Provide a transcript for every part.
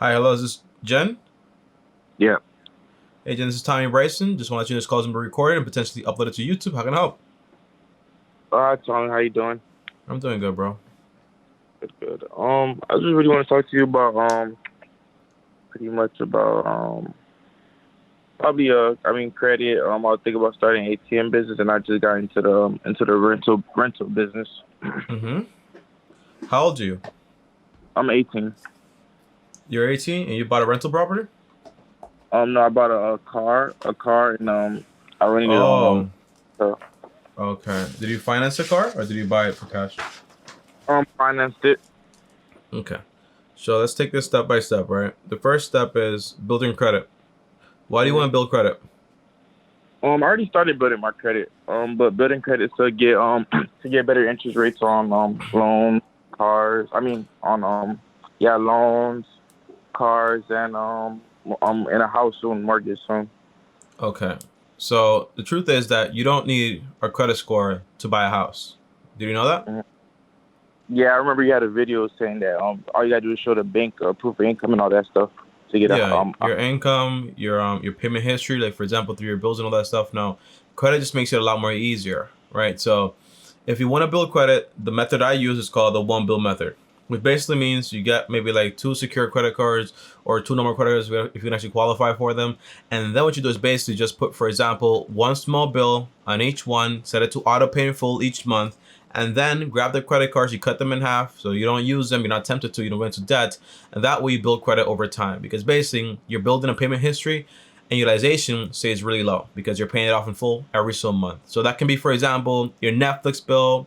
Hi, hello, is this Jen? Yeah. Hey, Jen, this is Tommy Bryson. Just want to let you know this call is being recorded and potentially uploaded to YouTube. How can I help? Tony, how you doing? I'm doing good, bro. Good, good. I just really want to talk to you about pretty much about probably credit. I was thinking about starting an ATM business, and I just got into the rental business. Mm-hmm. How old are you? I'm 18. You're 18 and you bought a rental property? No, I bought a car, and I rented it on Oh, so, okay. Did you finance a car or did you buy it for cash? financed it. Okay. So let's take this step by step, right? The first step is building credit. Why do you hmm want to build credit? I already started building my credit. But building credit to get to get better interest rates on loans, cars. I mean on yeah, loans, cars, and in a house soon, mortgage soon. Okay. So the truth is that you don't need a credit score to buy a house. Did you know that? Mhm. Yeah, I remember you had a video saying that all you gotta do is show the bank proof of income and all that stuff to get a Yeah, your income, your payment history, like for example through your bills and all that stuff. No, credit just makes it a lot more easier, right? So if you want to build credit, the method I use is called the one bill method, which basically means you get maybe like two secure credit cards or two normal credit cards if you can actually qualify for them. And then what you do is basically just put, for example, one small bill on each one, set it to auto pay in full each month, and then grab the credit cards, you cut them in half so you don't use them, you're not tempted to, you don't go into debt, and that way you build credit over time because basically you're building a payment history and utilization stays really low because you're paying it off in full every so month. So that can be, for example, your Netflix bill,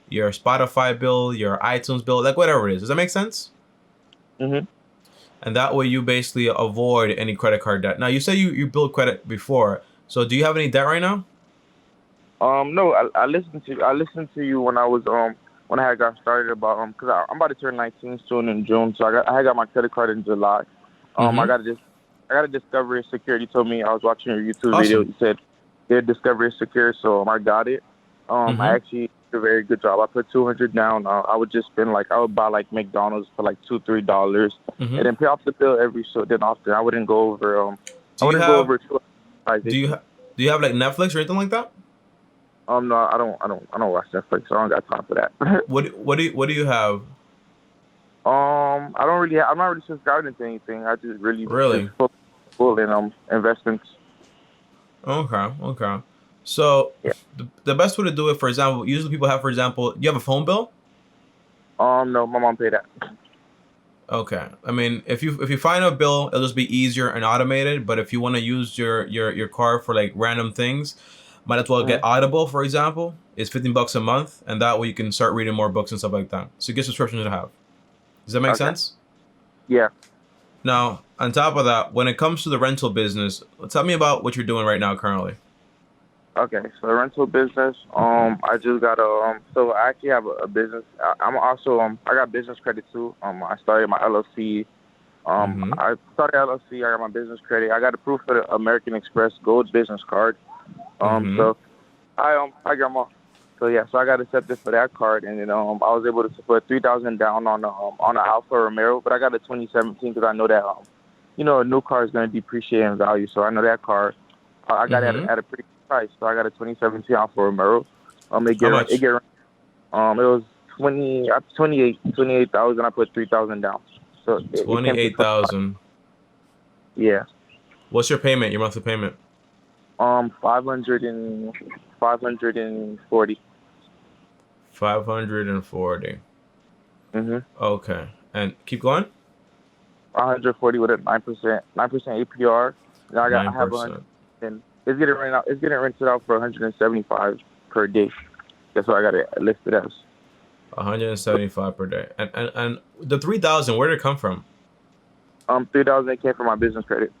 your Spotify bill, your iTunes bill, like whatever it is. Does that make sense? hmm And that way you basically avoid any credit card debt. Now you say you built credit before. So do you have any debt right now? No, I listened to you when I had got started about because I'm about to turn 19 soon in June, so I had got my credit card in July. Mm-hmm. I got a Discovery Secure. You told me I was watching your YouTube video. Awesome. You said they're Discovery Secure, so I got it. I Mm-hmm. actually did a very good job. I put 200 down. I would just spend like I would buy like McDonald's for like $2-3, and Mm-hmm. then pay off the bill every so then often. I Do you wouldn't go have over do you 2. do you have like Netflix or anything like that? No, I don't watch Netflix. So I don't got time for that. What do you have? I don't really. I'm not really subscribing to anything. I just really just Really? focus full in investments. Okay, okay. So Yeah. the best way to do it, for example, usually people have, for example, you have a phone bill. No, my mom paid that. Okay, I mean, if you find a bill, it'll just be easier and automated. But if you want to use your card for like random things, might as well get hmm Audible, for example. It's $15 a month, and that way you can start reading more books and stuff like that. So you get subscriptions to have. Does that make Okay. sense? Yeah. Now, on top of that, when it comes to the rental business, tell me about what you're doing right now currently. Okay. So rental business. I just got a. So I actually have a business. I'm also. I got business credit too. I started my LLC. Mm-hmm. I started LLC. I got my business credit. I got approved for the American Express Gold Business Card. Mm-hmm. So I got my. So yeah, so I got accepted for that card, and then I was able to put 3,000 down on the Alfa Romero, but I got a 2017 because I know that a new car is going to depreciate in value, so I know that car. I got it Mm-hmm. at a pretty good price, so I got a 2017 Alfa Romero. How much? It was 28,000. I put 3,000 down, so it came to 25. 28,000. Yeah, What's your payment? Your monthly payment? 540. 540. Mm-hmm. Okay. And keep going? 140 with a 9% APR. Now I have 100, 9%. and It's getting rented out for 175 per day. That's what I got it listed as. 175 per day. And the 3,000, where did it come from? 3,000 came from my business credit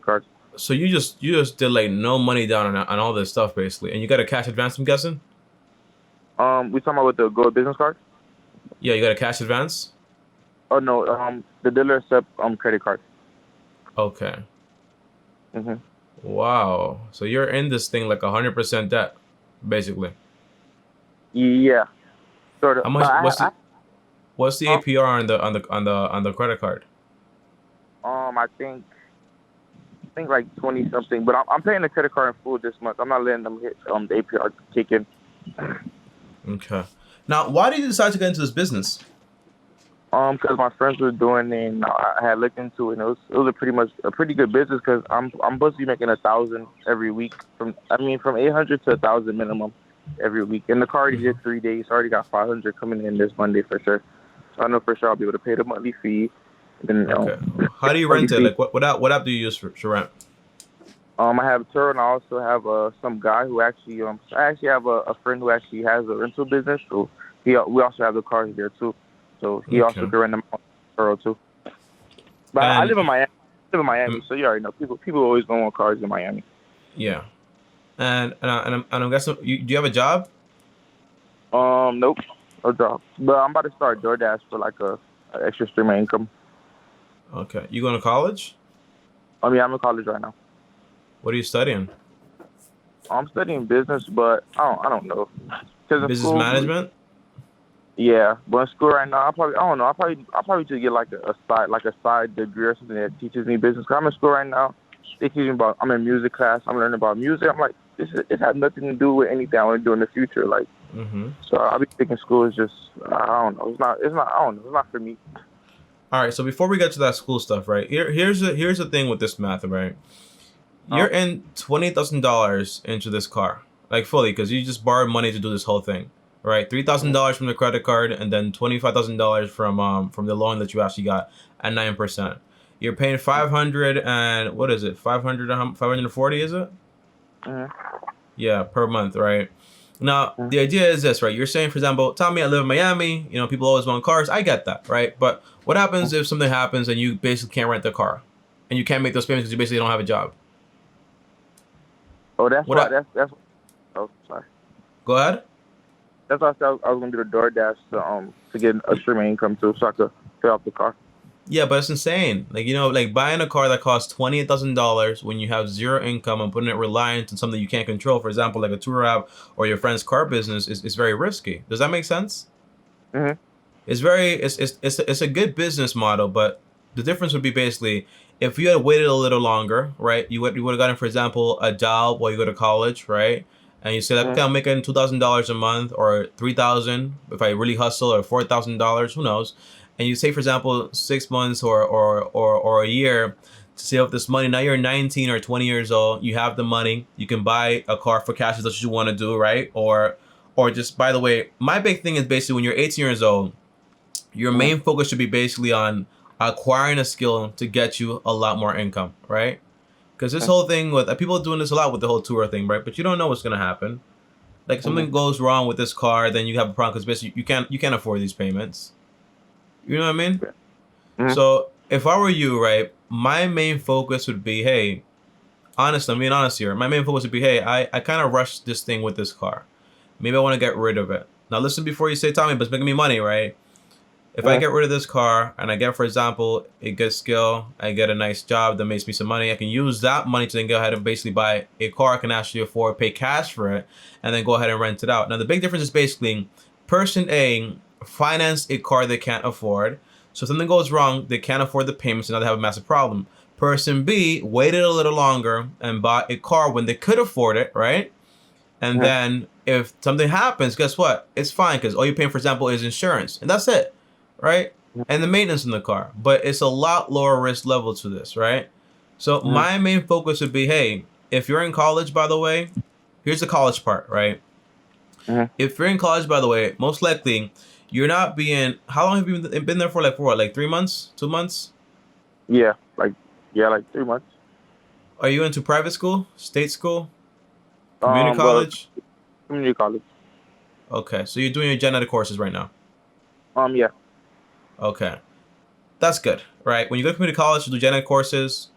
card. So you just did like no money down on all this stuff basically. And you got a cash advance, I'm guessing? We talking about with the Gold business card? Yeah, you got a cash advance? Oh no, the dealer accept credit card. Okay. hmm Wow. So you're in this thing like 100% debt, basically. Yeah, sort How of. But much what's the APR huh? on the credit card? I think like 20 something, but I'm paying the credit card in full this month. I'm not letting them hit the APR kick in. Okay. Now, why did you decide to get into this business? Because my friends were doing it, and I had looked into it, and it was a pretty good business. Because I'm supposed to be making 1,000 every week from 800 to 1,000 minimum every week. And the car already did 3 days. So I already got 500 coming in this Monday for sure. So I know for sure I'll be able to pay the monthly fee. And then, Okay. How do you rent it? Like, what app do you use for rent? I have Turo, and I also have some guy who actually I actually have a friend who actually has a rental business. So we also have the cars there too. So he also Okay. can rent them out on Turo too. But I And live in Miami. So you already know people always go on cars in Miami. yeah. And I'm guessing do you have a job? Nope, no job. But I'm about to start DoorDash for like a extra stream of income. Okay. You going to college? I mean, I'm in college right now. What are you studying? I'm studying business, but I don't know. Cause in Business school, management? yeah. But in school right now, I don't know. I probably just get like a side degree or something that teaches me business. Cause I'm in school right now. They teach me about. I'm in music class. I'm learning about music. I'm like, it has nothing to do with anything I want to do in the future. Like, so I'll be thinking school is just. I don't know. It's not. I don't know. It's not for me. All right. So before we get to that school stuff, right? Here's the thing with this math, right? You're Huh? in $20,000 into this car, like fully, because you just borrowed money to do this whole thing, right? $3,000 from the credit card, and then $25,000 from the loan that you actually got at 9%. You're paying 500 and what is it? 540 is it? Mm-hmm. Yeah, per month, right? Now, Mm-hmm. the idea is this, right? You're saying, for example, Tommy, I live in Miami. You know, people always want cars. I get that, right? But what happens if something happens and you basically can't rent the car, and you can't make those payments because you basically don't have a job? Oh, that's What why. up? Oh, sorry. Go ahead. That's why I said I was gonna do the DoorDash to get a stream of income too, so I could pay off the car. Yeah, but it's insane. Like, like buying a car that costs $28,000 when you have zero income and putting it reliant on something you can't control, for example, like a tour app or your friend's car business, is very risky. Does that make sense? Mhm. It's a good business model, but the difference would be basically if you had waited a little longer, right? You would have gotten, for example, a job while you go to college, right? And you say like, Mhm. okay, I'm making $2,000 a month or 3,000 if I really hustle, or $4,000, who knows? And you say, for example, 6 months or a year to save up this money. Now you're 19 or 20 years old. You have the money. You can buy a car for cash. That's what you want to do, right? Or just, by the way, my big thing is basically when you're 18 years old, your Mhm. main focus should be basically on acquiring a skill to get you a lot more income, right? Because this whole thing with people are doing this a lot with the whole tour thing, right? But you don't know what's gonna happen. Like Mhm. something goes wrong with this car, then you have a problem because basically you can't afford these payments. You know what I mean? Mhm. So if I were you, right, my main focus would be, hey, honestly, I'm being honest here. My main focus would be, hey, I kind of rushed this thing with this car. Maybe I want to get rid of it. Now listen before you say, Tommy, but it's making me money, right? If I Mhm. get rid of this car and I get, for example, a good skill, I get a nice job that makes me some money, I can use that money to then go ahead and basically buy a car I can actually afford, pay cash for it, and then go ahead and rent it out. Now, the big difference is basically person A financed a car they can't afford. So if something goes wrong, they can't afford the payments, and now they have a massive problem. Person B waited a little longer and bought a car when they could afford it, right? And Mhm. then if something happens, guess what? It's fine because all you're paying, for example, is insurance, and that's it, right? And the maintenance in the car. But it's a lot lower risk level to this, right? So Mhm. my main focus would be, hey, if you're in college, by the way, here's the college part, right? Mhm. If you're in college, by the way, most likely you're not being. How long have you been there for? Like for what? Like 3 months, 2 months? Yeah, like 3 months. Are you into private school, state school, community Well, college? community college. Okay, so you're doing your gen ed courses right now. Yeah. Okay. That's good, right? When you go to community college, you do gen ed courses,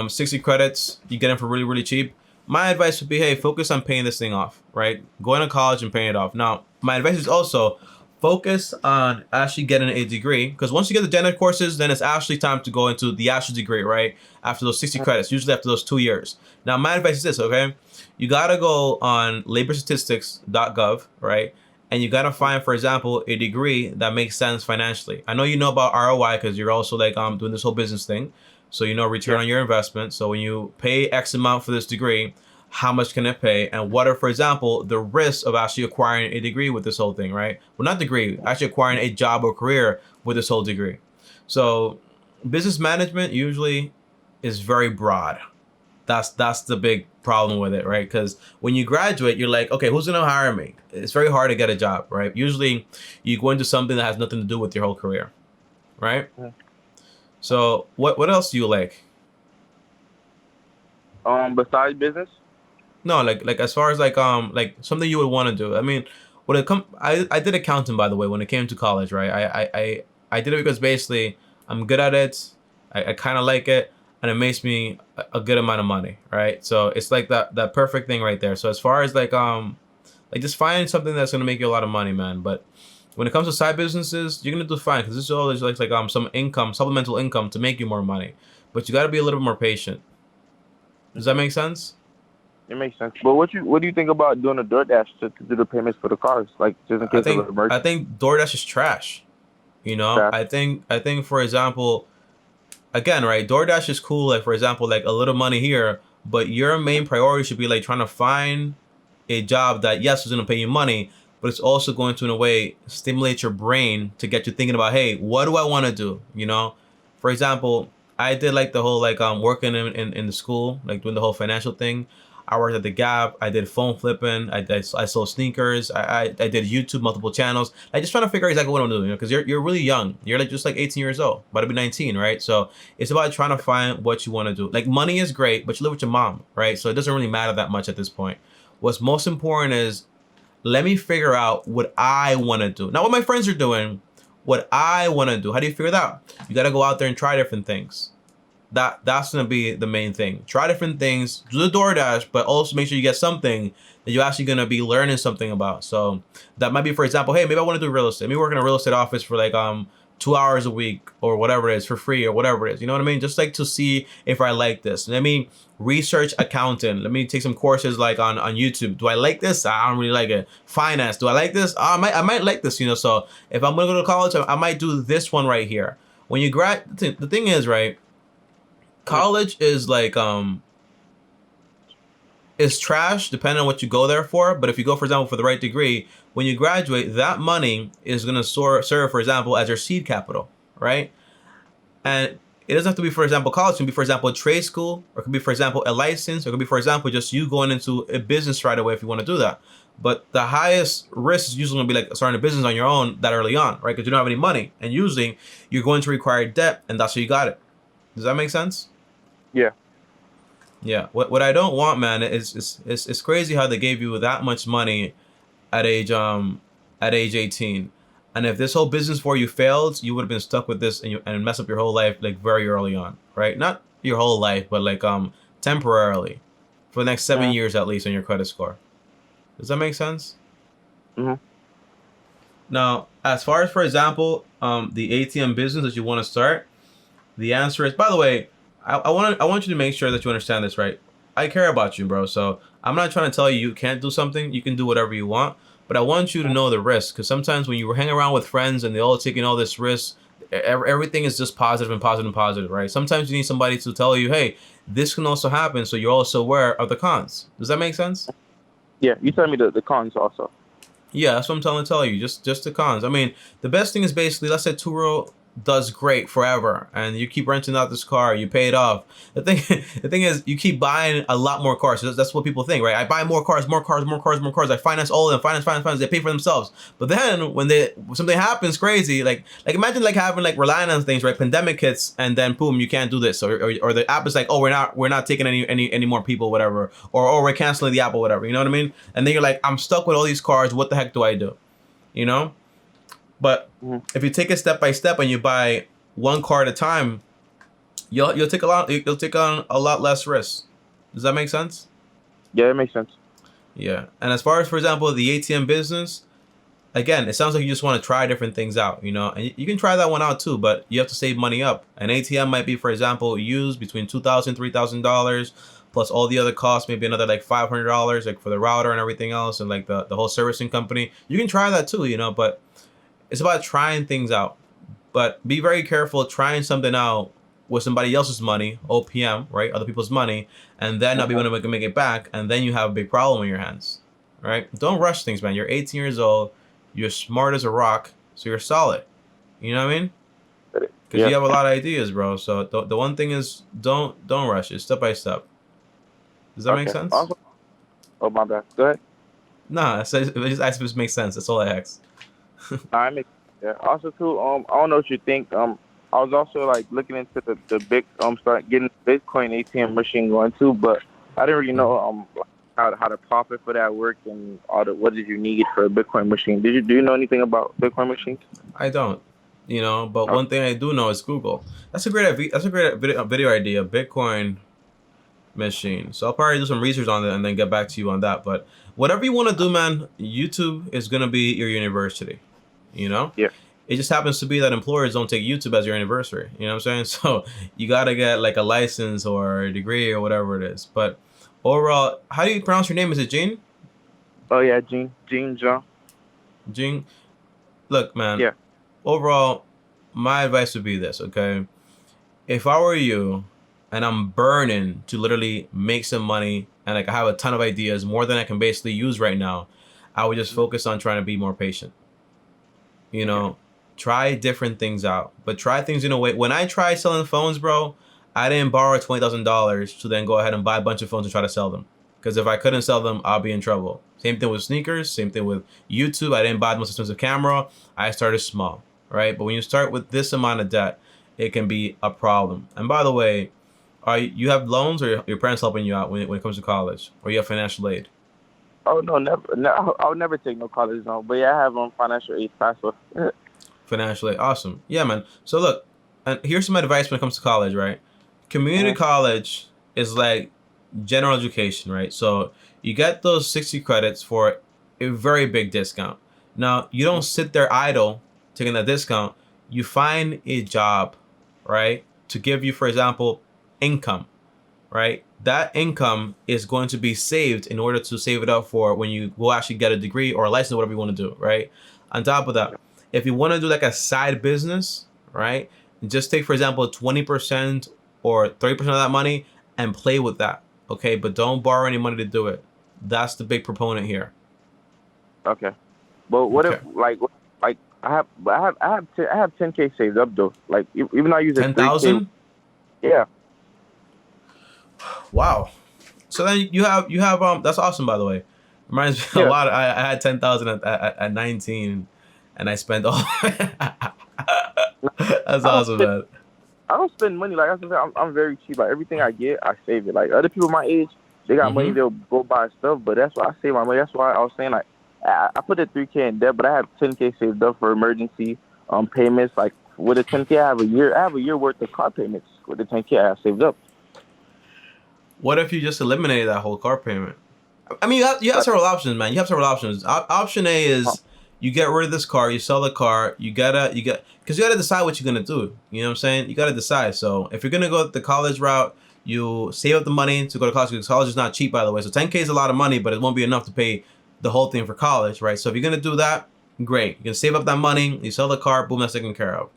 60 credits, you get them for really, really cheap. My advice would be, hey, focus on paying this thing off, right? Going to college and paying it off. Now, my advice is also focus on actually getting a degree, because once you get the gen ed courses, then it's actually time to go into the actual degree, right? After those 60 credits, usually after those 2 years. Now, my advice is this, okay? You got to go on laborstatistics.gov, right? and you got to find, for example, a degree that makes sense financially. I know you know about ROI because you're also like doing this whole business thing, so you know return on your investment. So when you pay X amount for this degree, how much can it pay, and what are, for example, the risks of actually acquiring a degree with this whole thing, right? Well, not degree, actually acquiring a job or career with this whole degree. So business management usually is very broad. That's the big problem with it, right? Because when you graduate, you're like, okay, who's gonna hire me? It's very hard to get a job, right? Usually, you go into something that has nothing to do with your whole career, right? Yeah. So, what else do you like? Besides business, No, like as far as like something you would want to do. I mean, when it come, I did accounting, by the way, when it came to college, right? I did it because basically I'm good at it. I kind of like it, and it makes me a good amount of money, right? So it's like that perfect thing right there. So as far as like just find something that's gonna make you a lot of money, man. But when it comes to side businesses, you're gonna do fine because this is always like some income, supplemental income to make you more money. But you got to be a little bit more patient. Does that make sense? it makes sense. But what do you think about doing a DoorDash to do the payments for the cars, like just in I case of an think I emergency? think DoorDash is trash. You know, Trash. I think for example, again, right? DoorDash is cool. Like for example, like a little money here, but your main priority should be like trying to find a job that yes is going to pay you money, but it's also going to in a way stimulate your brain to get you thinking about, hey, what do I want to do? You know, for example, I did like the whole like working in the school, like doing the whole financial thing. I worked at the Gap. I did phone flipping. I sold sneakers. I did YouTube, multiple channels. I just trying to figure out exactly what I'm doing, you know, because you're really young. You're like just like 18 years old, about to be 19, right? So it's about trying to find what you want to do. Like money is great, but you live with your mom, right? So it doesn't really matter that much at this point. What's most important is let me figure out what I want to do, not what my friends are doing. What I want to do. How do you figure that out? You got to go out there and try different things. That's gonna be the main thing. Try different things, do the DoorDash, but also make sure you get something that you're actually gonna be learning something about. So that might be, for example, hey, maybe I want to do real estate. Maybe work in a real estate office for like 2 hours a week or whatever it is for free or whatever it is. You know what I mean? Just like to see if I like this. Let me research accounting. Let me take some courses like on YouTube. Do I like this? I don't really like it. Finance. Do I like this? I might like this. You know. So if I'm gonna go to college, I might do this one right here. When you the thing is, right? College is like is trash depending on what you go there for. But if you go, for example, for the right degree, when you graduate, that money is going to serve, for example, as your seed capital, right? And it doesn't have to be, for example, college. It can be, for example, a trade school, or it could be, for example, a license, or it could be, for example, just you going into a business right away if you want to do that. But the highest risk is usually going to be like starting a business on your own that early on, right? Because you don't have any money, and usually you're going to require debt, and that's how you got it. Does that make sense? Yeah. Yeah. What I don't want, man, is it's crazy how they gave you that much money at age 18. And if this whole business for you failed, you would have been stuck with this and mess up your whole life like very early on, right? Not your whole life, but like temporarily for the next 7 years at least on your credit score. Does that make sense? Mm-hmm. Now, as far as, for example, the ATM business that you want to start, the answer is, by the way, I want you to make sure that you understand this, right? I care about you, bro. So I'm not trying to tell you you can't do something. You can do whatever you want. But I want you to know the risk, because sometimes when you hang around with friends and they all taking all this risk, everything is just positive and positive and positive, right? Sometimes you need somebody to tell you, hey, this can also happen, so you're also aware of the cons. Does that make sense? Yeah, you tell me the cons also. Yeah, that's what I'm tell you. Just the cons. I mean, the best thing is basically, let's say Turo does great forever, and you keep renting out this car, you pay it off. The thing is, you keep buying a lot more cars. That's what people think, right? I buy more cars, more cars, more cars, more cars. I finance all of them, finance. They pay for themselves. But then when something happens crazy, like imagine like having like relying on things, right? Pandemic hits, and then boom, you can't do this, or the app is like, oh, we're not taking any more people, whatever, or we're canceling the app or whatever. You know what I mean? And then you're like, I'm stuck with all these cars. What the heck do I do? You know? But if you take it step by step and you buy one car at a time, you'll take on a lot less risk. Does that make sense? Yeah, it makes sense. Yeah. And as far as, for example, the ATM business, again, it sounds like you just want to try different things out, you know, and you can try that one out too, but you have to save money up. An ATM might be, for example, used between $2,000, $3,000, plus all the other costs, maybe another like $500, like for the router and everything else, and like the whole servicing company. You can try that too, you know, but it's about trying things out. But be very careful trying something out with somebody else's money, OPM, right? Other people's money, and then not be able to make it back, and then you have a big problem in your hands, right? Don't rush things, man. You're 18 years old. You're smart as a rock, so you're solid. You know what I mean? Because you have a lot of ideas, bro. So the one thing is don't rush it. Step by step. Does that make sense? Also, oh, my bad. Go ahead. Nah, I just asked if it makes sense. That's all I asked. I make yeah. Also too, I don't know what you think. I was also like looking into the big start getting Bitcoin ATM machine going too, but I didn't really know how the profit for that worked and all the what did you need for a Bitcoin machine. Do you know anything about Bitcoin machines? I don't, you know, but one thing I do know is Google. That's a great video idea, Bitcoin machine. So I'll probably do some research on it and then get back to you on that. But whatever you want to do, man, YouTube is gonna be your university. You know? Yeah. It just happens to be that employers don't take YouTube as your anniversary. You know what I'm saying? So you gotta get like a license or a degree or whatever it is. But overall, how do you pronounce your name? Is it Gene? Oh yeah, Gene John. Gene. Look, man. Yeah. Overall, my advice would be this, okay? If I were you and I'm burning to literally make some money and like I have a ton of ideas, more than I can basically use right now, I would just focus on trying to be more patient. You know, try different things out, but try things in a way. When I tried selling phones, bro, I didn't borrow $20,000 to then go ahead and buy a bunch of phones and try to sell them. Because if I couldn't sell them, I'll be in trouble. Same thing with sneakers. Same thing with YouTube. I didn't buy the most expensive camera. I started small, right? But when you start with this amount of debt, it can be a problem. And by the way, you have loans or your parents helping you out when it comes to college, or you have financial aid? Oh no, never. No, I would never take no college loan. But yeah, I have financial aid password. Financial aid, awesome. Yeah, man. So look, and here's some advice when it comes to college, right? Community college is like general education, right? So you get those 60 credits for a very big discount. Now you don't sit there idle taking that discount. You find a job, right, to give you, for example, income, right? That income is going to be saved in order to save it up for when you will actually get a degree or a license, whatever you want to do, right? On top of that, if you want to do like a side business, right, just take, for example, 20% or 30% of that money and play with that, okay? But don't borrow any money to do it. That's the big proponent here. Okay, but what if like I have 10K saved up though. Like even though I use 10,000. Yeah. Wow. So then you have that's awesome, by the way. Reminds me a lot. I had 10,000 at 19, and I spent all. That's awesome, man. I don't spend money. Like I said, I'm very cheap. Like everything I get, I save it. Like other people my age, they got money, they'll go buy stuff. But that's why I save my money. That's why I was saying like I put the 3K in debt, but I have 10K saved up for emergency payments. Like with the 10K, I have a year worth of car payments with the 10K I have saved up. What if you just eliminated that whole car payment? I mean, you have several options, man. You have several options. Option A is you get rid of this car, you sell the car, because you gotta decide what you're gonna do. You know what I'm saying? You gotta decide. So if you're gonna go the college route, you save up the money to go to college, because college is not cheap, by the way. So 10K is a lot of money, but it won't be enough to pay the whole thing for college, right? So if you're gonna do that, great. You can save up that money, you sell the car, boom, that's taken care of.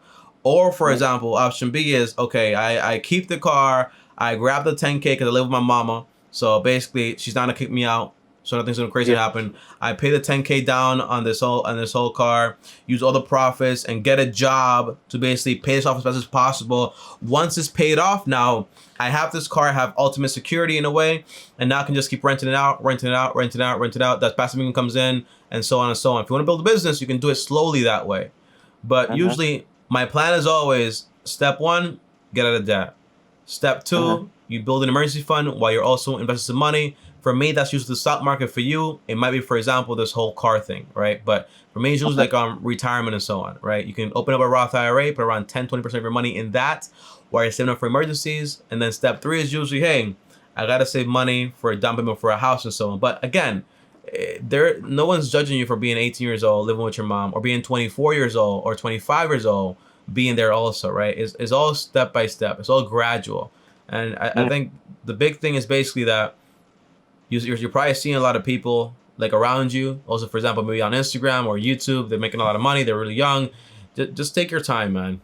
Or for example, option B is, okay, I keep the car, I grab the 10K because I live with my mama. So basically, she's not gonna kick me out. So nothing's gonna crazy happen. I pay the 10K down on this whole car, use all the profits, and get a job to basically pay this off as fast as possible. Once it's paid off, now I have this car, I have ultimate security in a way, and now I can just keep renting it out. That passive income comes in, and so on and so on. If you want to build a business, you can do it slowly that way. But usually, my plan is always step 1, get out of debt. Step 2, you build an emergency fund while you're also investing some money. For me, that's usually the stock market. For you, it might be, for example, this whole car thing, right? But for me, it's usually like retirement and so on, right? You can open up a Roth IRA, put around 10-20% of your money in that while you're saving up for emergencies. And then step 3 is usually, hey, I got to save money for a down payment for a house and so on. But again, no one's judging you for being 18 years old, living with your mom, or being 24 years old or 25 years old, being there also, right? It's all step by step. It's all gradual. And I Mm. think the big thing is basically that you're probably seeing a lot of people like around you. Also, for example, maybe on Instagram or YouTube, they're making a lot of money. They're really young. Just take your time, man.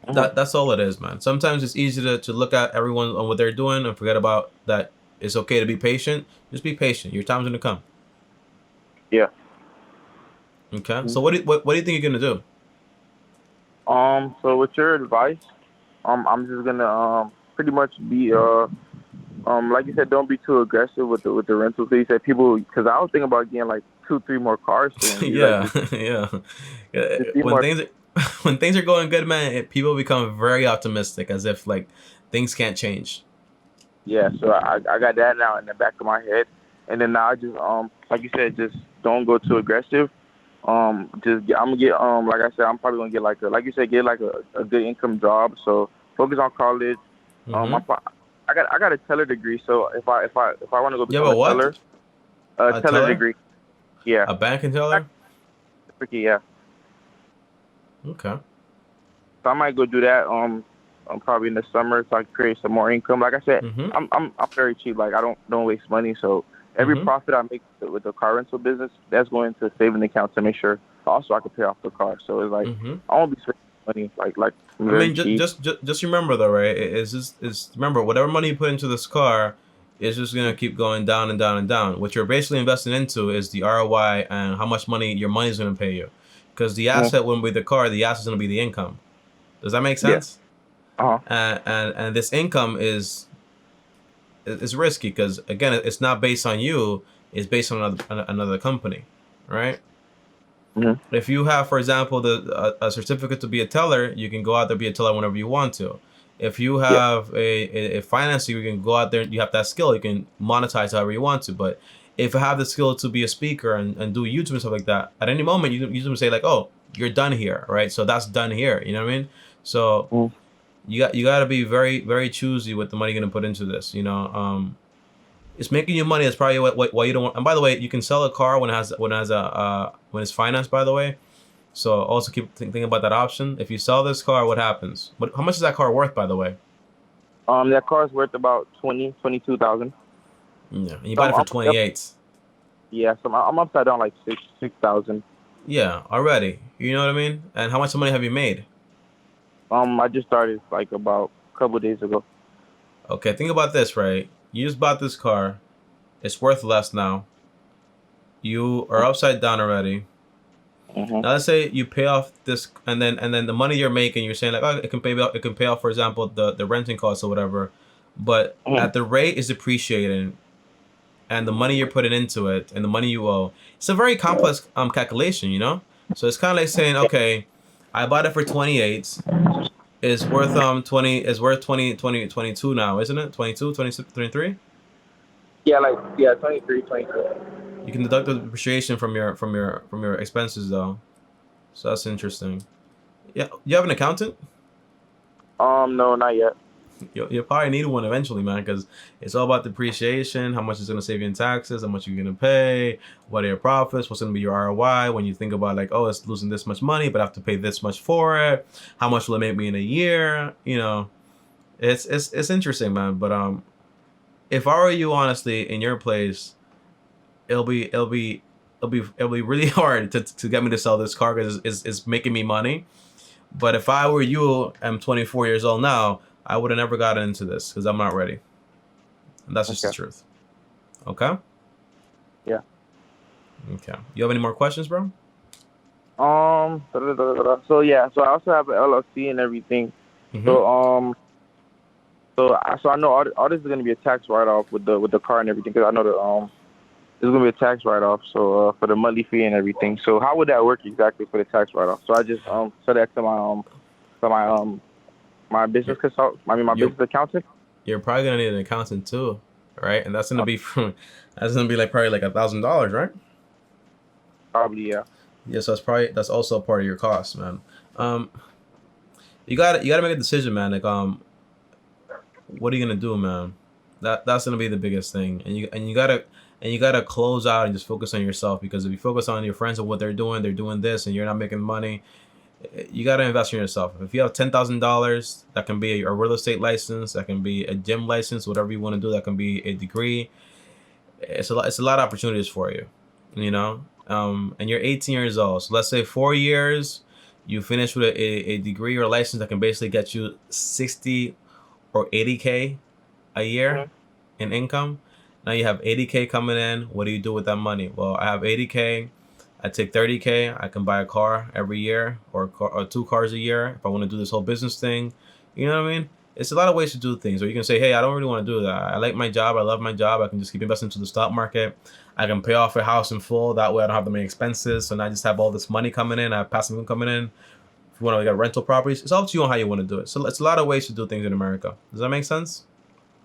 Mhm. That's all it is, man. Sometimes it's easy to look at everyone on what they're doing and forget about that. It's okay to be patient. Just be patient. Your time's gonna come. Yeah. Okay. Mhm. So what do you think you're gonna do? So with your advice, I'm just gonna pretty much be like you said, don't be too aggressive with the rental fee. You said people, because I was thinking about getting like 2, 3 more cars soon. You like Yeah, yeah. just be When more. things are, when things are going good, man, people become very optimistic, as if like things can't change. Yeah, so I got that now in the back of my head, and then now I just like you said, just don't go too aggressive. I'm gonna get like I said, I'm probably gonna get like a like you said, get like a good income job. So focus on college. Um, Mm-hmm. I, fi- I got a teller degree, so if I want to go You have become a a what? teller, a A teller teller? degree. Yeah, A banking teller? yeah. Okay. So I might go do that. Probably in the summer so I can create some more income. Like I said, Mm-hmm. I'm very cheap. Like I don't waste money. So every Mm-hmm. profit I make with the car rental business, that's going to saving account to make sure also I can pay off the car. So it's like Mm-hmm. I won't be spending money like I very mean, cheap. just remember though, right? Is just is remember whatever money you put into this car is just gonna keep going down and down and down. What you're basically investing into is the ROI and how much money your money is gonna pay you, because the Mhm. asset wouldn't be the car. The asset's gonna be the income. Does that make Yeah. sense? Uh huh. And this income is risky because again, it's not based on you. It's based on another company, right? Hmm. If you have, for example, a certificate to be a teller, you can go out there be a teller whenever you want to. If you Yeah. have a financier, you can go out there. You have that skill. You can monetize however you want to. But if you have the skill to be a speaker and do YouTube and stuff like that, at any moment you can say like, oh, you're done here, right? So that's done here. You know what I mean? So Hmm. you got to be very choosy with the money you're gonna put into this. It's making you money. That's probably why you don't want. And by the way, you can sell a car when it's financed. By the way, so also keep thinking about that option. If you sell this car, what happens? How much is that car worth, by the way? That car is worth about 22,000. Yeah, and you So bought it for 28. yeah. So I'm upside down like 6,000. Yeah, already. You know what I mean? And how much money have you made? I just started like about a couple of days ago. Okay, think about this, right? You just bought this car. It's worth less now. You are upside down already. Hmm. Now let's say you pay off this, and then the money you're making, you're saying like, oh, it can pay off, for example, the renting costs or whatever. But Hmm. at the rate is depreciating, and the money you're putting into it, and the money you owe, it's a very complex calculation. So it's kind of like saying, okay, I bought it for 28. Is worth 20 22 now, isn't it? 22, 26, 23. Yeah, like yeah, 23, 24. You can deduct the depreciation from your expenses though. So that's interesting. Yeah, you have an accountant? No, not yet. You'll probably need one eventually, man, because it's all about depreciation, how much it's going to save you in taxes, how much you're going to pay, what are your profits, what's going to be your ROI when you think about like, oh, it's losing this much money, but I have to pay this much for it. How much will it make me in a year? It's interesting, man. But if I were you, honestly, in your place, it'll be really hard to get me to sell this car because it's making me money. But if I were you, I'm 24 years old now, I would have never gotten into this because I'm not ready. And that's just the Okay. truth. Okay? Yeah. Okay. You have any more questions, bro? So yeah, so I also have an LLC and everything. Mm-hmm. So so I know all this is gonna be a tax write off with the car and everything because I know that there's gonna be a tax write off. So for the monthly fee and everything. So how would that work exactly for the tax write off? So I just send that to my business You're, consult. I mean my you're, business accountant. you're probably gonna need an accountant too, right? And that's gonna be like probably like $1,000, right? Probably yeah. Yeah, so that's also a part of your cost, man. Um, you gotta make a decision, man. Like what are you gonna do, man? That's gonna be the biggest thing, and you gotta. and you gotta close out and just focus on yourself. Because if you focus on your friends and what they're doing this, and you're not making money, you gotta invest in yourself. If you have $10,000, that can be a real estate license, that can be a gym license, whatever you want to do. That can be a degree. It's a lot. It's a lot of opportunities for you, you know. And you're 18 years old. So let's say 4 years, you finish with a degree or a license that can basically get you 60 or 80K a year in income. Now you have 80K coming in. What do you do with that money? Well, I have 80K. I take 30K. I can buy a car every year, or 2 cars a year if I want to do this whole business thing. You know what I mean? It's a lot of ways to do things. Or you can say, hey, I don't really want to do that. I like my job. I love my job. I can just keep investing into the stock market. I can pay off a house in full. That way I don't have that many expenses. So now I just have all this money coming in. I have passive income coming in. If you want to get rental properties, it's up to you on how you want to do it. So it's a lot of ways to do things in America. Does that make sense?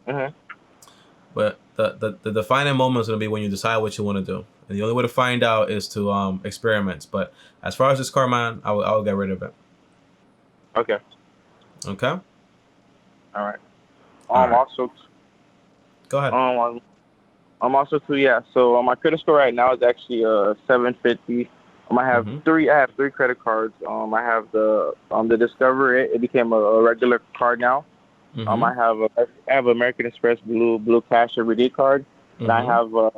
But the defining moment is going to be when you decide what you want to do. And the only way to find out is to experiment. But as far as this car, man, I will get rid of it. Okay. Okay? All right. All right. Also, Go ahead. I'm also too, yeah. So my credit score right now is actually 750. I have three credit cards. I have the Discover. It became a regular card now. I have American Express Blue Cash Everyday card, and I have a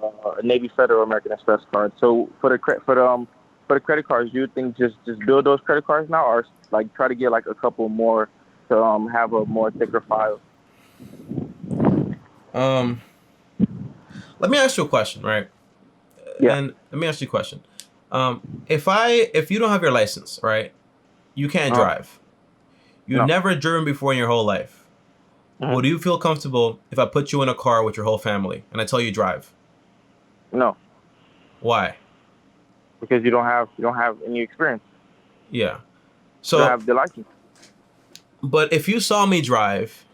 Navy Federal American Express card. So for the credit cards, do you think just build those credit cards now, or like try to get like a couple more to have a more thicker file? Let me ask you a question, right? Yeah. And let me ask you a question. If you don't have your license, right, you can't drive. You've never driven before in your whole life. Would you feel comfortable if I put you in a car with your whole family and I tell you drive? No. Why? Because you don't have any experience. Yeah. So you don't have the license. But if you saw me drive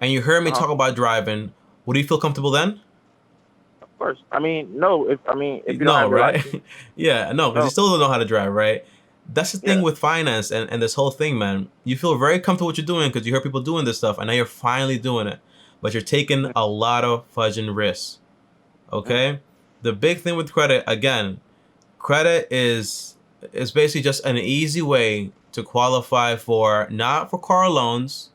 and you heard me talk about driving, would you feel comfortable then? Of course. I mean, no. If you don't have the license. Yeah, no, because you still don't know how to drive, right? That's the thing with finance and this whole thing, man. You feel very comfortable with what you're doing because you heard people doing this stuff, and now you're finally doing it. But you're taking a lot of fudging risks. Okay? The big thing with credit, again, credit is basically just an easy way to qualify for, not for car loans,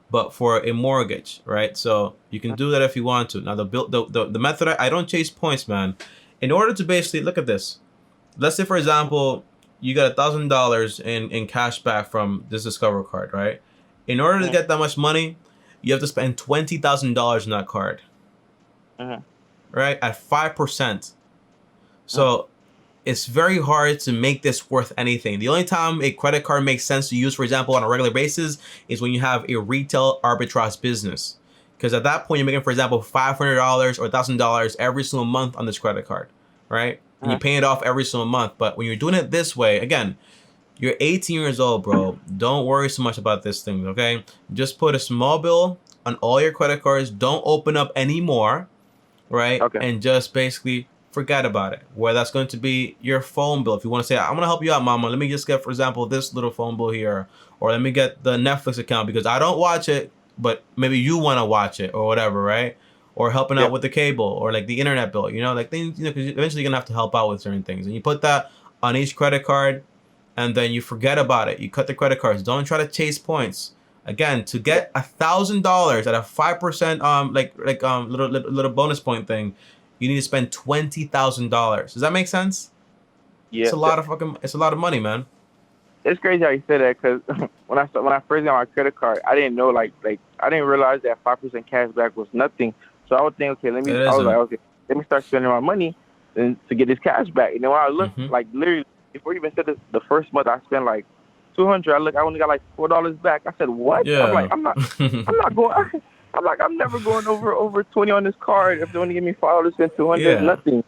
but for a mortgage, right? So you can do that if you want to. Now the method, I don't chase points, man. In order to basically look at this, let's say for example, you got $1,000 in cash back from this Discover card, right? In order to get that much money, you have to spend $20,000 in that card, right? At 5%. So it's very hard to make this worth anything. The only time a credit card makes sense to use, for example, on a regular basis is when you have a retail arbitrage business. Because at that point, you're making, for example, $500 or $1,000 every single month on this credit card, right? And you pay it off every single month. But when you're doing it this way, again, you're 18 years old, bro. Don't worry so much about this thing, okay? Just put a small bill on all your credit cards. Don't open up any more, right? Okay. And just basically forget about it. Whether that's going to be your phone bill. If you want to say, I'm going to help you out, mama. Let me just get, for example, this little phone bill here. Or let me get the Netflix account because I don't watch it, but maybe you want to watch it or whatever, right? Or helping out with the cable or like the internet bill, you know, like things, you know, because eventually you're gonna have to help out with certain things. And you put that on each credit card and then you forget about it. You cut the credit cards. Don't try to chase points. Again, to get $1,000 at a 5% little bonus point thing, you need to spend $20,000. Does that make sense? Yeah. It's a lot of money, man. It's crazy how you say that because when I first got my credit card, I didn't know like I didn't realize that 5% cash back was nothing. So I would think, okay, let me start spending my money and to get this cash back. You know, when I look like literally before you even said the first month I spent like $200. I only got like $4 back. I said, what? Yeah. I'm like, I'm not going. I'm never going over 20 on this card. If they want to give me $5 to spend 200, nothing.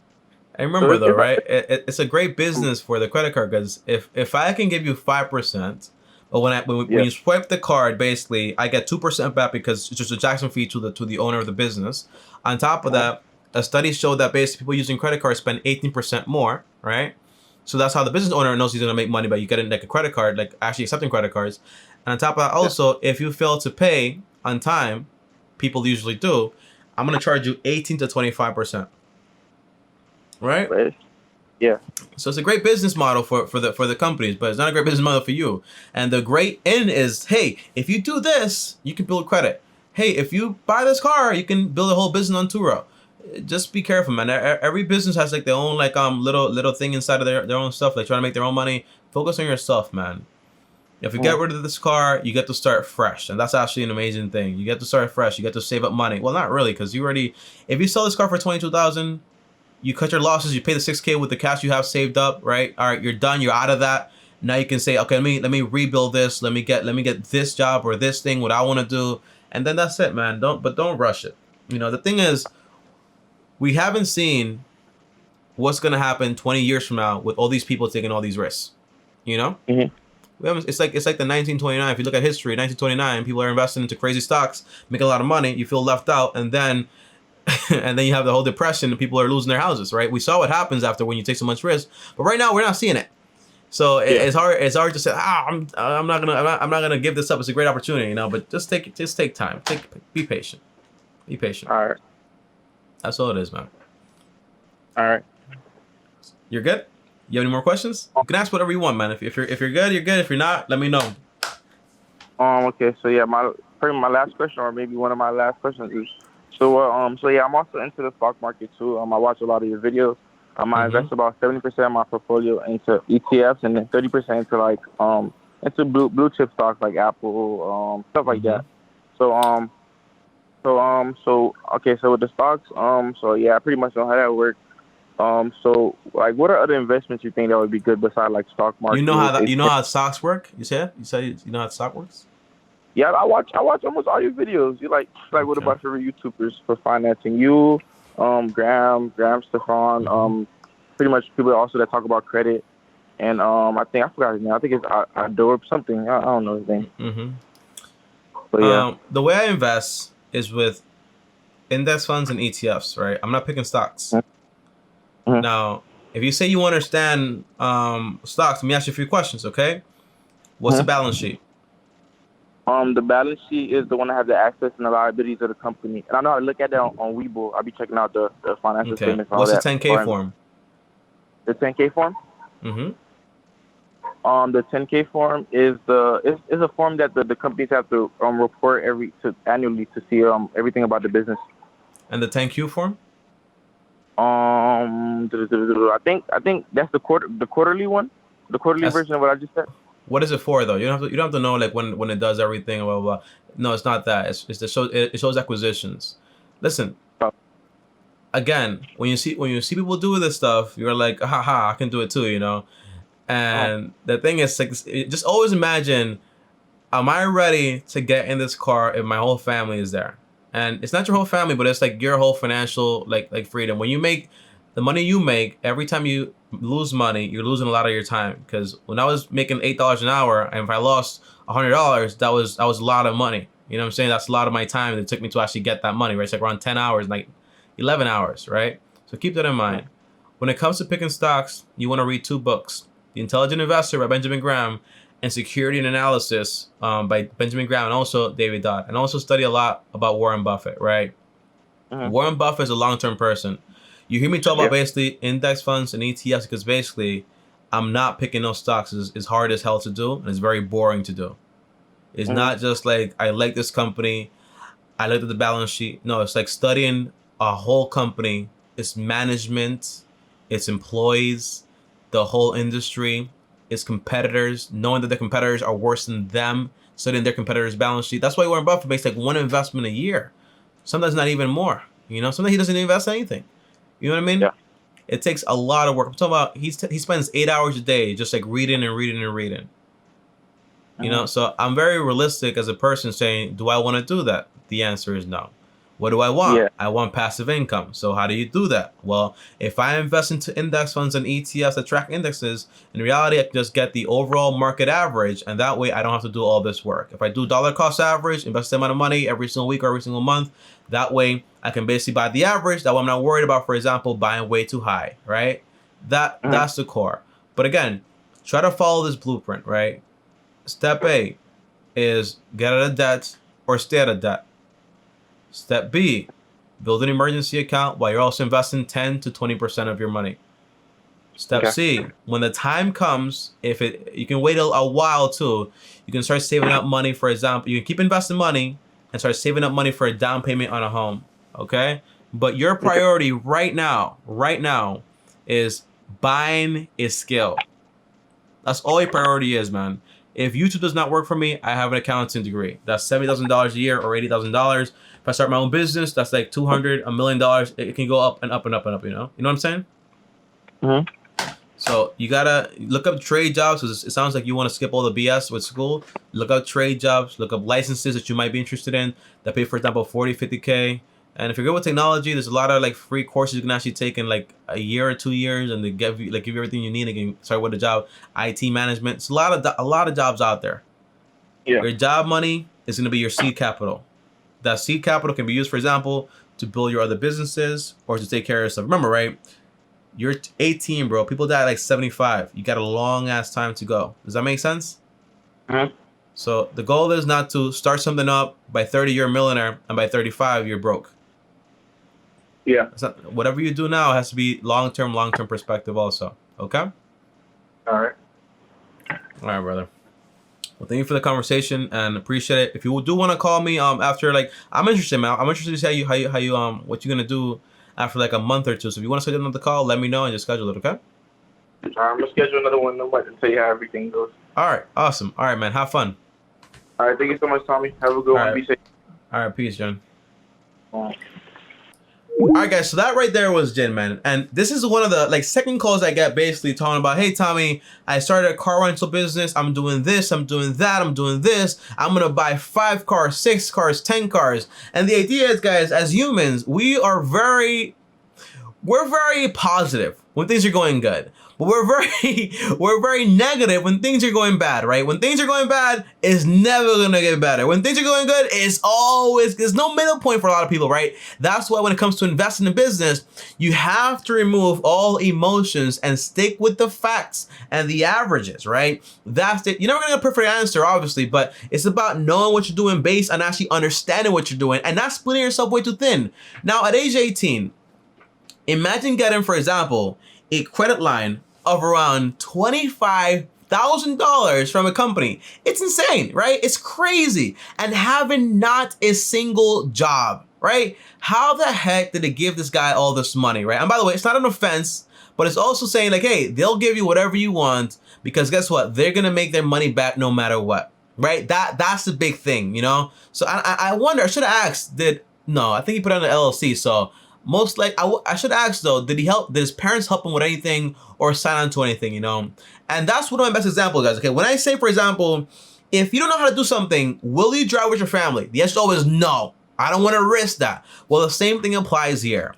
And remember though, right? It's a great business for the credit card because if I can give you 5%, but when you swipe the card, basically I get 2% back because it's just a transaction fee to the owner of the business. On top of that, a study showed that basically people using credit cards spend 18% more, right? So that's how the business owner knows he's gonna make money by you getting like a credit card, like actually accepting credit cards. And on top of that, also, if you fail to pay on time, people usually do, I'm gonna charge you 18 to 25%. right? But yeah. So it's a great business model for the companies, but it's not a great business model for you. And the great end is, hey, if you do this, you can build credit. Hey, if you buy this car, you can build a whole business on Turo. Just be careful, man. Every business has like their own like little thing inside of their own stuff, like trying to make their own money. Focus on yourself, man. If you get rid of this car, you get to start fresh, and that's actually an amazing thing. You get to start fresh. You get to save up money. Well, not really, because you already, if you sell this car for 22,000, you cut your losses. You pay the 6K with the cash you have saved up, right? All right, you're done. You're out of that. Now you can say, okay, let me rebuild this. Let me get this job or this thing, what I want to do, and then that's it, man. Don't rush it. You know, the thing is, we haven't seen what's gonna happen 20 years from now with all these people taking all these risks. You know. Mm-hmm. We haven't, it's like the 1929. If you look at history, 1929, people are investing into crazy stocks, making a lot of money. You feel left out, and then and then you have the whole depression, and people are losing their houses. Right? We saw what happens after when you take so much risk, but right now we're not seeing it. So it's hard. It's hard to say. I'm not gonna give this up. It's a great opportunity, you know. But just take time. Be patient. Be patient. All right. That's all it is, man. All right. You're good. You have any more questions? You can ask whatever you want, man. If you're good, you're good. If you're not, let me know. Okay. So yeah, probably my last question, or maybe one of my last questions is, so yeah, I'm also into the stock market too. I watch a lot of your videos. I invest about 70% of my portfolio into ETFs, and then 30% into like into blue chip stocks like Apple, stuff like that. So okay, so with the stocks, so yeah, I pretty much know how that works. So like, what are other investments you think that would be good besides like stock market? You know how stocks work? You said you know how stock works? Yeah, I watch almost all your videos. You like what about your YouTubers for financing? You, Graham, Stefan, pretty much people also that talk about credit, and I forgot his name. I think it's Adorb something. I don't know his name. But yeah, the way I invest is with index funds and ETFs, right? I'm not picking stocks. Now, if you say you understand stocks, let me ask you a few questions, okay? What's the balance sheet? The balance sheet is the one that has the assets and the liabilities of the company. And I know how to look at that on Webull. I'll be checking out the financial statements. What's the 10K form? The 10K form? Mm-hmm. The 10K form is a form that the companies have to report annually to see everything about the business. And the 10Q form? I think that's the quarterly one, the quarterly version of what I just said. What is it for though? You don't have to know like when it does everything, blah blah blah. No, it's not that. It's the show. It shows acquisitions. Listen. Again, when you see people do this stuff, you're like, haha, I can do it too, you know. And the thing is, like, just always imagine, am I ready to get in this car if my whole family is there? And it's not your whole family, but it's like your whole financial like freedom. When you make the money you make, every time you lose money, you're losing a lot of your time. Because when I was making $8 an hour, and if I lost $100, that was a lot of money. You know what I'm saying? That's a lot of my time that it took me to actually get that money, right? It's like around 10 hours, like 11 hours, right? So keep that in mind. When it comes to picking stocks, you want to read 2 books: The Intelligent Investor by Benjamin Graham and Security and Analysis by Benjamin Graham, and also David Dodd. And also study a lot about Warren Buffett, right? Warren Buffett is a long-term person. You hear me talk about basically index funds and ETFs because basically I'm not picking those stocks. It's hard as hell to do, and it's very boring to do. It's not just like, I like this company, I looked at the balance sheet. No, it's like studying a whole company, its management, its employees, the whole industry, its competitors, knowing that the competitors are worse than them, studying their competitors' balance sheet. That's why Warren Buffett makes like one investment a year. Sometimes not even more. You know, sometimes he doesn't invest anything. You know what I mean? Yeah. It takes a lot of work. I'm talking about he spends 8 hours a day just like reading and reading and reading. You know, so I'm very realistic as a person saying, do I want to do that? The answer is no. What do I want? Yeah. I want passive income. So how do you do that? Well, if I invest into index funds and ETFs that track indexes, in reality, I can just get the overall market average, and that way I don't have to do all this work. If I do dollar cost average, invest the amount of money every single week or every single month, that way I can basically buy the average. That way I'm not worried about, for example, buying way too high, right? That's the core. But again, try to follow this blueprint, right? Step A is get out of debt or stay out of debt. Step B build an emergency account while you're also investing 10 to 20% of your money. Step Okay. C, when the time comes, you can wait a while too, you can start saving up money. For example, you can keep investing money and start saving up money for a down payment on a home. Okay? But your Okay. priority right now, is buying a skill. That's all your priority is, man. If YouTube does not work for me, I have an accounting degree. That's $70,000 a year or $80,000. If I start my own business, that's like $200, $1 million. It can go up and up and up and up. You know what I'm saying? Mm-hmm. So you gotta look up trade jobs, because it sounds like you want to skip all the BS with school. Look up trade jobs. Look up licenses that you might be interested in that pay, for example, 40, 50K. And if you're good with technology, there's a lot of like free courses you can actually take in like a year or 2 years, and they give you everything you need. Again, start with a job, IT management. It's a lot of jobs out there. Yeah. Your job money is gonna be your seed capital. That seed capital can be used, for example, to build your other businesses or to take care of yourself. Remember, right? You're 18, bro. People die at like 75. You got a long ass time to go. Does that make sense? Mm-hmm. So the goal is not to start something up by 30 you're a millionaire and by 35 you're broke. Yeah. It's not, whatever you do now has to be long-term perspective also. Okay? All right. All right, brother. Well, thank you for the conversation and appreciate it. If you do want to call me after, like, I'm interested, man. I'm interested to see how you what you're gonna do after like a month or two. So if you want to schedule another call, let me know and just schedule it, okay? I'm gonna schedule another one and tell you how everything goes. All right, awesome. All right, man. Have fun. All right, thank you so much, Tommy. Have a good one. Right. Be safe. All right, peace, John. Bye. All right, guys, so that right there was Jin, man. And this is one of the like second calls I get, basically talking about, hey, Tommy, I started a car rental business. I'm doing this, I'm doing that, I'm doing this. I'm going to buy 5 cars, 6 cars, 10 cars. And the idea is, guys, as humans, we're very positive when things are going good. But we're very negative when things are going bad, right? When things are going bad, it's never gonna get better. When things are going good, there's no middle point for a lot of people, right? That's why when it comes to investing in business, you have to remove all emotions and stick with the facts and the averages, right? That's it. You're never gonna get a perfect answer, obviously, but it's about knowing what you're doing based on actually understanding what you're doing and not splitting yourself way too thin. Now, at age 18, imagine getting, for example, a credit line of around $25,000 from a company. It's insane, right? It's crazy. And having not a single job, right? How the heck did they give this guy all this money, right? And by the way, it's not an offense, but it's also saying like, hey, they'll give you whatever you want because guess what? They're gonna make their money back no matter what, right? That's the big thing, you know? So I wonder, I should have asked, no, I think he put it on the LLC, so most like I should ask though, did his parents help him with anything or sign on to anything, you know? And that's one of my best examples, guys. Okay, when I say, for example, if you don't know how to do something, will you drive with your family? The answer is always no. I don't want to risk that. Well, the same thing applies here.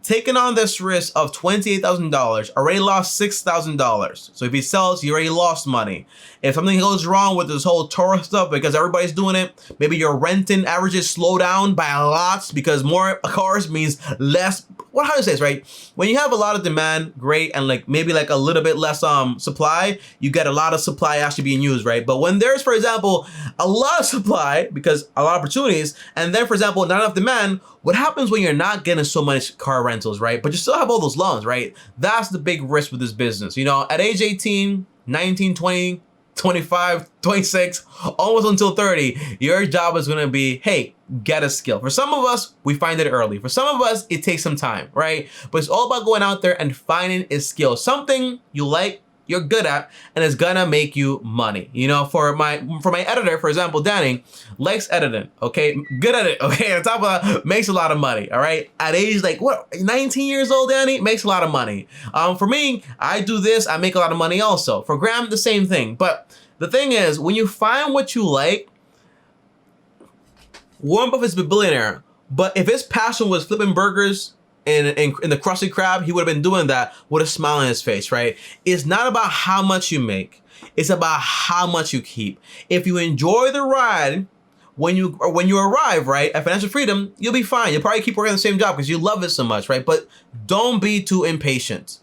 Taking on this risk of $28,000, already lost $6,000. So if he sells, he already lost money. If something goes wrong with this whole Torah stuff because everybody's doing it, maybe your renting averages slow down by a lot because more cars means less. How do you say this, right? When you have a lot of demand, great, and like maybe like a little bit less supply, you get a lot of supply actually being used, right? But when there's, for example, a lot of supply because a lot of opportunities, and then, for example, not enough demand, what happens when you're not getting so much car rentals, right? But you still have all those loans, right? That's the big risk with this business. You know, at age 18, 19, 20, 25, 26, almost until 30, your job is going to be, hey, get a skill. For some of us, we find it early. For some of us, it takes some time, right? But it's all about going out there and finding a skill, something you like, you're good at, and it's gonna make you money. You know, for my editor, for example, Danny likes editing, okay? Good at it, okay? On top of that, makes a lot of money, all right? At age, like, what, 19 years old, Danny? Makes a lot of money. For me, I do this, I make a lot of money also. For Graham, the same thing. But the thing is, when you find what you like, Warren Buffett's a billionaire, but if his passion was flipping burgers in the Krusty Krab, he would have been doing that with a smile on his face, right? It's not about how much you make. It's about how much you keep. If you enjoy the ride, when you arrive, right, at financial freedom, you'll be fine. You'll probably keep working the same job because you love it so much, right? But don't be too impatient.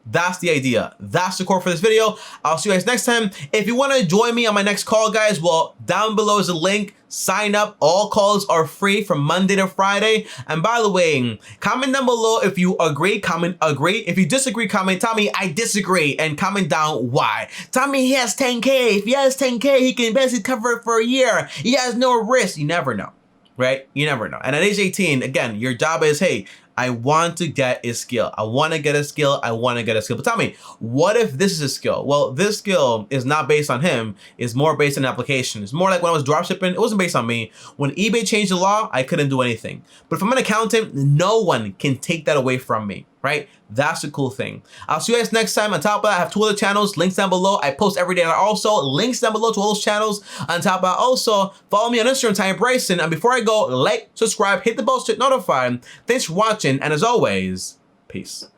That's the idea. That's the core for this video. I'll see you guys next time. If you want to join me on my next call, guys, well, down below is a link. Sign up. All calls are free from Monday to Friday. And by the way, comment down below if you agree, comment agree. If you disagree, comment, tell me I disagree, and comment down why. Tell me he has 10K. If he has 10K, he can basically cover it for a year. He has no risk. You never know, right? You never know. And at age 18, again, your job is, hey, I want to get a skill. I want to get a skill. I want to get a skill. But tell me, what if this is a skill? Well, this skill is not based on him. It's more based on application. It's more like when I was dropshipping, it wasn't based on me. When eBay changed the law, I couldn't do anything. But if I'm an accountant, no one can take that away from me, right? That's the cool thing. I'll see you guys next time. On top of that, I have 2 other channels, links down below. I post every day, and also links down below to all those channels. On top of that, also follow me on Instagram, Bryson. And before I go, like, subscribe, hit the bell to get notified. Thanks for watching, and as always, peace.